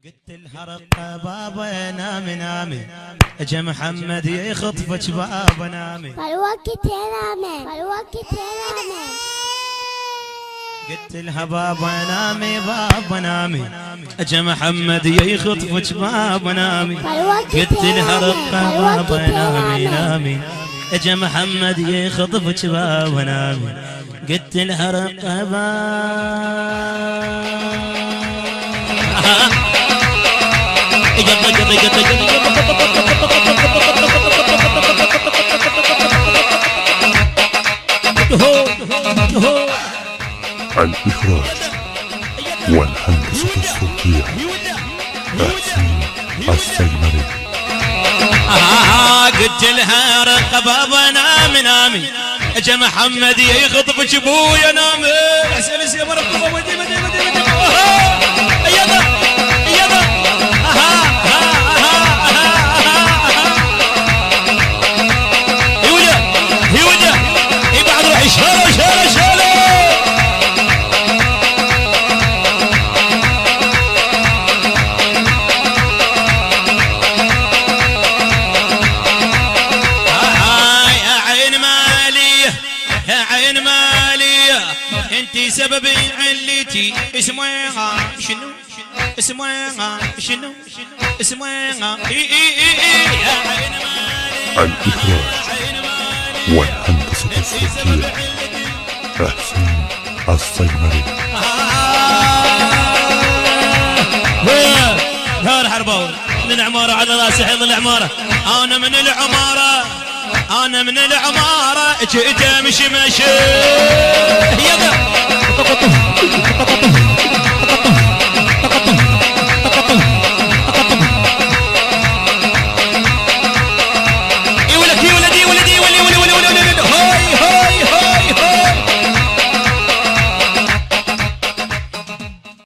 قلت الهرق بابا نامي نامي، اجا محمد يخطفك بابا نامي. فالوقت نامي فالوقت نامي. قلت لها بابا نامي بابا نامي، اجا محمد يخطفك بابا نامي. قلت لها رقة بابا نامي نامي، اجا محمد يخطفك بابا نامي. قلت لها رقة الإخراج والهندسة الصوتية تحسين السيمري. قلت لها رقة بابا نامي نامي، اجا محمد يخطفك ابويا نامي. حسين السيما رقة ودي ودي ودي ودي يلا يلا هيولا هيولا اي بعد روح شهر شهر شهر. انتي سبب علتي اسمها شنو اسمها شنو اسمها يا عين مالي. الإخراج والهندسة الصوتية تحسين السيمري. هار حرباوي من العمارة على راسي حيض العمارة. انا من العمارة انا من العمارة جئت امشي مشي. يلا